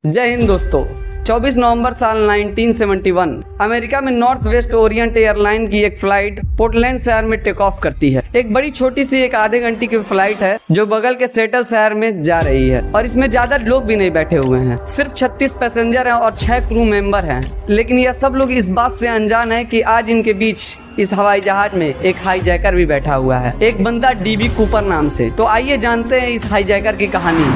जय हिंद दोस्तों। 24 नवंबर साल 1971 अमेरिका में नॉर्थ वेस्ट ओरिएंट एयरलाइन की एक फ्लाइट पोर्टलैंड शहर में टेक ऑफ करती है। एक बड़ी छोटी सी एक आधे घंटे की फ्लाइट है जो बगल के सेटल शहर में जा रही है और इसमें ज्यादा लोग भी नहीं बैठे हुए हैं। सिर्फ 36 पैसेंजर हैं और 6 क्रू मेंबर हैं। लेकिन यह सब लोग इस बात से अनजान है कि आज इनके बीच इस हवाई जहाज में एक हाईजैकर भी बैठा हुआ है, एक बंदा डीबी कूपर नाम से। तो आइए जानते हैं इस हाईजैकर की कहानी।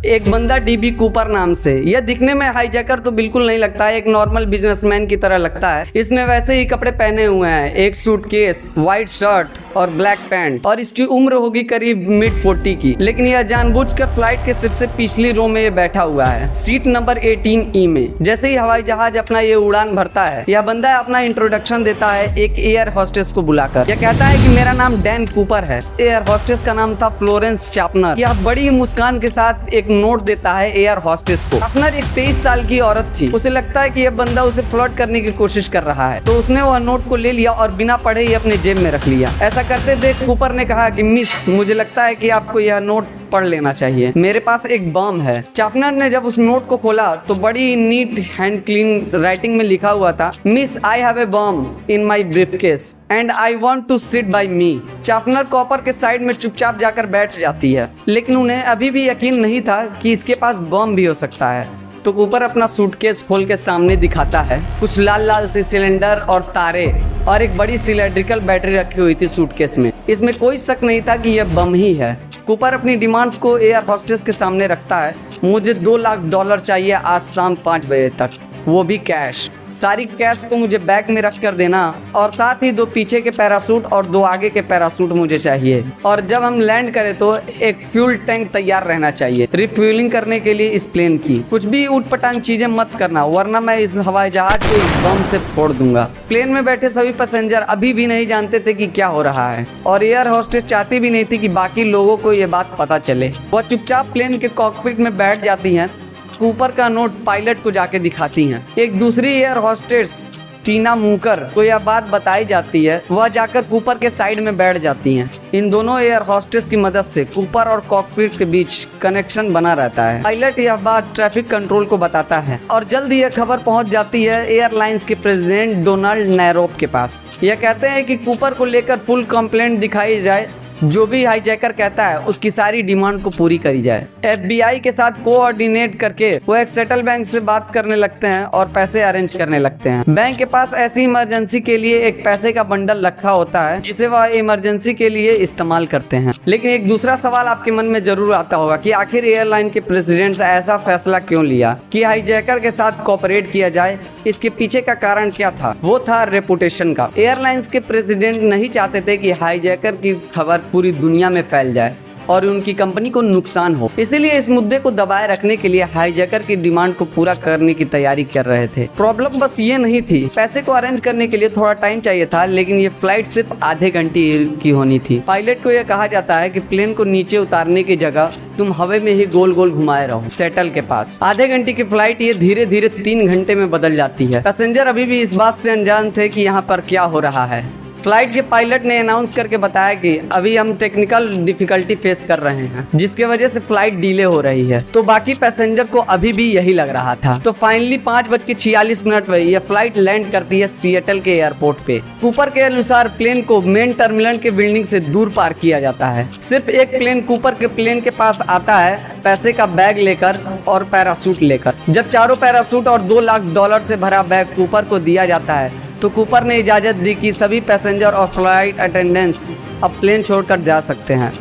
एक बंदा डीबी कूपर नाम से। यह दिखने में हाईजैकर तो बिल्कुल नहीं लगता है, एक नॉर्मल बिजनेसमैन की तरह लगता है। इसने वैसे ही कपड़े पहने हुए हैं, एक सूटकेस, व्हाइट शर्ट और ब्लैक पैंट, और इसकी उम्र होगी करीब मिड 40 की। लेकिन यह जानबूझकर फ्लाइट के सबसे पिछली रो में बैठा हुआ है, सीट नंबर 18E में। जैसे ही हवाई जहाज अपना ये उड़ान भरता है, यह बंदा अपना इंट्रोडक्शन देता है एक एयर होस्टेस को बुलाकर। यह कहता है कि मेरा नाम डैन कूपर है। एयर होस्टेस का नाम था फ्लोरेंस चापनर। यह बड़ी मुस्कान के साथ एक नोट देता है एयर होस्टेस को। चापनर एक 23 साल की औरत थी। उसे लगता है कि यह बंदा उसे फ्लर्ट करने की कोशिश कर रहा है, तो उसने वह नोट को ले लिया और बिना पढ़े ही अपने जेब में रख लिया। ऐसा करते देख कूपर ने कहा कि मिस, मुझे लगता है कि आपको यह नोट पढ़ लेना चाहिए, मेरे पास एक बम है। चापनर ने जब उस नोट को खोला तो बड़ी नीट हैंड क्लीन राइटिंग में लिखा हुआ था, miss, I have a bomb in my briefcase and I want to sit by me. चापनर कॉपर के साइड में चुपचाप जाकर बैठ जाती है, लेकिन उन्हें अभी भी यकीन नहीं था कि इसके पास बम भी हो सकता है। तो कूपर अपना सूटकेस खोल के सामने दिखाता है। कुछ लाल लाल से सिलेंडर और तारे और एक बड़ी सिलेंड्रिकल बैटरी रखी हुई थी सूटकेस में। इसमें कोई शक नहीं था कि यह बम ही है। कूपर अपनी डिमांड्स को एयर होस्टेस के सामने रखता है। मुझे $2 लाख चाहिए आज शाम 5 बजे तक, वो भी कैश। सारी कैश को मुझे बैग में रख कर देना और साथ ही 2 पीछे के पैरासूट और 2 आगे के पैरासूट मुझे चाहिए। और जब हम लैंड करें तो एक फ्यूल टैंक तैयार रहना चाहिए रिफ्यूलिंग करने के लिए इस प्लेन की। कुछ भी ऊटपटांग चीजें मत करना, वरना मैं इस हवाई जहाज को इस बम से फोड़ दूंगा। प्लेन में बैठे सभी पैसेंजर अभी भी नहीं जानते थे कि क्या हो रहा है और एयर होस्टेस चाहती भी नहीं थी कि बाकी लोगों को ये बात पता चले। वह चुपचाप प्लेन के कॉकपिट में बैठ जाती हैं। कूपर का नोट पायलट को जाके दिखाती हैं। एक दूसरी एयर होस्टेस टीना मूकर को यह बात बताई जाती है। वह जाकर कूपर के साइड में बैठ जाती हैं। इन दोनों एयर होस्टेस की मदद से कूपर और कॉकपिट के बीच कनेक्शन बना रहता है। पायलट यह बात ट्रैफिक कंट्रोल को बताता है और जल्द ही यह खबर पहुंच जाती है एयरलाइंस के प्रेसिडेंट डोनाल्ड नैरोप के पास। यह कहते हैं कि कूपर को लेकर फुल कंप्लेंट दिखाई जाए, जो भी हाईजैकर कहता है उसकी सारी डिमांड को पूरी करी जाए। FBI के साथ कोऑर्डिनेट करके वो एक सेटल बैंक से बात करने लगते हैं और पैसे अरेंज करने लगते हैं। बैंक के पास ऐसी इमरजेंसी के लिए एक पैसे का बंडल रखा होता है जिसे वह इमरजेंसी के लिए इस्तेमाल करते हैं। लेकिन एक दूसरा सवाल आपके मन में जरूर आता होगा कि आखिर एयरलाइन के प्रेसिडेंट ऐसा फैसला क्यों लिया कि हाईजैकर के साथ कोऑपरेट किया जाए। इसके पीछे का कारण क्या था? वो था रेपुटेशन का। एयरलाइंस के प्रेसिडेंट नहीं चाहते थे कि हाईजैकर की खबर पूरी दुनिया में फैल जाए और उनकी कंपनी को नुकसान हो। इसीलिए इस मुद्दे को दबाए रखने के लिए हाईजैकर की डिमांड को पूरा करने की तैयारी कर रहे थे। प्रॉब्लम बस ये नहीं थी, पैसे को अरेंज करने के लिए थोड़ा टाइम चाहिए था, लेकिन ये फ्लाइट सिर्फ आधे घंटे की होनी थी। पायलट को यह कहा जाता है कि प्लेन को नीचे उतारने की जगह तुम हवा में ही गोल गोल घुमाए रहो सेटल के पास। आधे घंटे की फ्लाइट ये धीरे धीरे 3 घंटे में बदल जाती है। पैसेंजर अभी भी इस बात से अनजान थे कि यहाँ पर क्या हो रहा है। फ्लाइट के पायलट ने अनाउंस करके बताया कि अभी हम टेक्निकल डिफिकल्टी फेस कर रहे हैं, जिसके वजह से फ्लाइट डिले हो रही है। तो बाकी पैसेंजर को अभी भी यही लग रहा था। तो फाइनली 5:46 पर यह फ्लाइट लैंड करती है सिएटल के एयरपोर्ट पे। कूपर के अनुसार प्लेन को मेन टर्मिनल के बिल्डिंग से दूर पार्क किया जाता है। सिर्फ एक प्लेन कूपर के प्लेन के पास आता है, पैसे का बैग लेकर और पैरासूट लेकर। जब चारों पैरासूट और $2 लाख से भरा बैग कूपर को दिया जाता है तो कूपर ने इजाज़त दी कि सभी पैसेंजर और फ्लाइट अटेंडेंट्स अब प्लेन छोड़कर जा सकते हैं,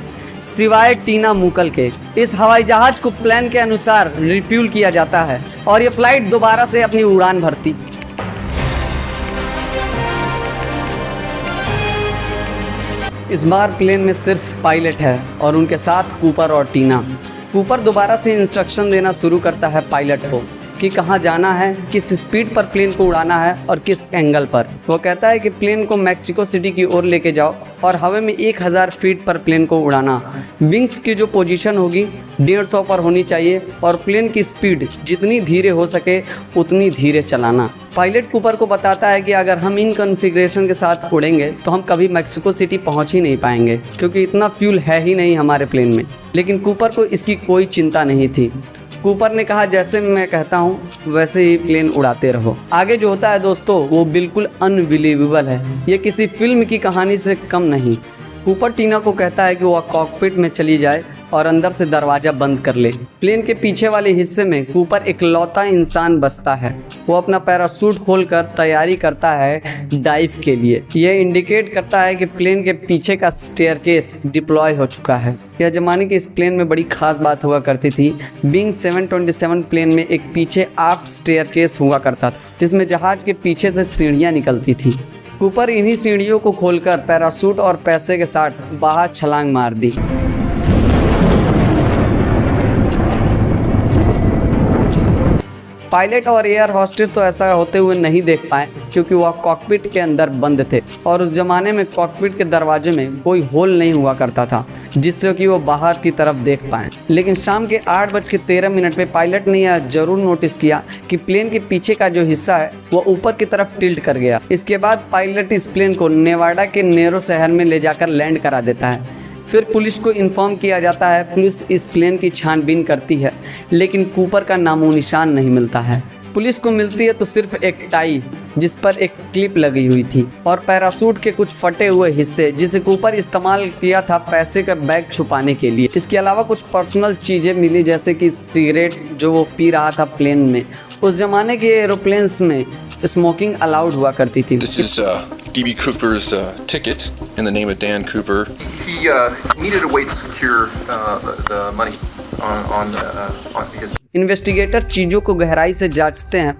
सिवाय टीना मूकल के। इस हवाई जहाज को प्लान के अनुसार रिफ्यूल किया जाता है और ये फ्लाइट दोबारा से अपनी उड़ान भरती। इस बार प्लेन में सिर्फ पायलट है और उनके साथ कूपर और टीना। कूपर दोबारा से इंस्ट्रक्शन देना शुरू करता है पायलट को। कि कहाँ जाना है, किस स्पीड पर प्लेन को उड़ाना है और किस एंगल पर। वो कहता है कि प्लेन को मैक्सिको सिटी की ओर लेके जाओ और हवा में 1000 फीट पर प्लेन को उड़ाना। विंग्स की जो पोजीशन होगी 150 पर होनी चाहिए और प्लेन की स्पीड जितनी धीरे हो सके उतनी धीरे चलाना। पायलट कूपर को बताता है कि अगर हम इन कॉन्फ़िगरेशन के साथ उड़ेंगे तो हम कभी मैक्सिको सिटी पहुंच ही नहीं पाएंगे, क्योंकि इतना फ्यूल है ही नहीं हमारे प्लेन में। लेकिन कूपर को इसकी कोई चिंता नहीं थी। कूपर ने कहा, जैसे मैं कहता हूँ वैसे ही प्लेन उड़ाते रहो। आगे जो होता है दोस्तों वो बिल्कुल अनबिलीवेबल है, ये किसी फिल्म की कहानी से कम नहीं। कूपर टीना को कहता है कि वो कॉकपिट में चली जाए और अंदर से दरवाज़ा बंद कर ले। प्लेन के पीछे वाले हिस्से में कूपर इकलौता इंसान बसता है। वो अपना पैराशूट खोलकर तैयारी करता है डाइव के लिए। यह इंडिकेट करता है कि प्लेन के पीछे का स्टेयरकेस डिप्लॉय हो चुका है। यह जमाने के इस प्लेन में बड़ी खास बात हुआ करती थी। बिंग 727 प्लेन में एक पीछे आफ्ट स्टेयरकेस हुआ करता था, जिसमें जहाज के पीछे से सीढ़ियाँ निकलती थी। कूपर इन्हीं सीढ़ियों को खोलकर पैराशूट और पैसे के साथ बाहर छलांग मार दी। पायलट और एयर होस्टेस तो ऐसा होते हुए नहीं देख पाए, क्योंकि वह कॉकपिट के अंदर बंद थे और उस जमाने में कॉकपिट के दरवाजे में कोई होल नहीं हुआ करता था जिससे कि वो बाहर की तरफ देख पाएँ। लेकिन शाम के 8:13 पे पायलट ने यह जरूर नोटिस किया कि प्लेन के पीछे का जो हिस्सा है वह ऊपर की तरफ टिल्ट कर गया। इसके बाद पायलट इस प्लेन को नेवाडा के नेरो शहर में ले जाकर लैंड करा देता है। फिर पुलिस को इन्फॉर्म किया जाता है। पुलिस इस प्लेन की छानबीन करती है, लेकिन कूपर का नामो निशान नहीं मिलता है। पुलिस को मिलती है तो सिर्फ एक टाई जिस पर एक क्लिप लगी हुई थी और पैराशूट के कुछ फटे हुए हिस्से, जिसे कूपर इस्तेमाल किया था पैसे का बैग छुपाने के लिए। इसके अलावा कुछ पर्सनल चीज़ें मिली, जैसे कि सिगरेट जो वो पी रहा था प्लेन में। उस जमाने के एरोप्लेन्स में स्मोकिंग अलाउड हुआ करती थी। This is D.B. Cooper's ticket in the name of Dan Cooper. He needed a way to secure the money on his. Investigator चीज़ों को गहराई से जांचते हैं।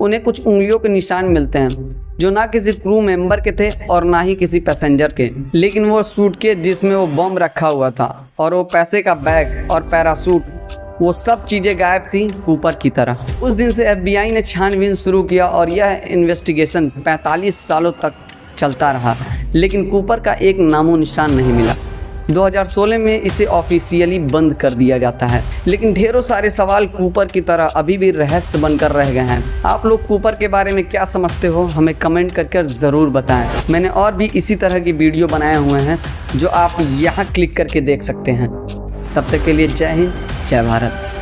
उन्हें कुछ उंगलियों के निशान मिलते हैं जो ना किसी क्रू मेंबर के थे और ना ही किसी पैसेंजर के। लेकिन वो सूटकेस जिसमें वो बम रखा हुआ था और वो पैसे का बैग और पैराशूट, वो सब चीज़ें गायब थी कूपर की तरह। उस दिन से FBI ने छानबीन शुरू किया और यह इन्वेस्टिगेशन 45 सालों तक चलता रहा, लेकिन कूपर का एक नामो निशान नहीं मिला। 2016 में इसे ऑफिशियली बंद कर दिया जाता है, लेकिन ढेरों सारे सवाल कूपर की तरह अभी भी रहस्य बनकर रह गए हैं। आप लोग कूपर के बारे में क्या समझते हो, हमें कमेंट करके ज़रूर बताएं। मैंने और भी इसी तरह की वीडियो बनाए हुए हैं जो आप यहाँ क्लिक करके देख सकते हैं। तब तक के लिए जय हिंद, जय भारत।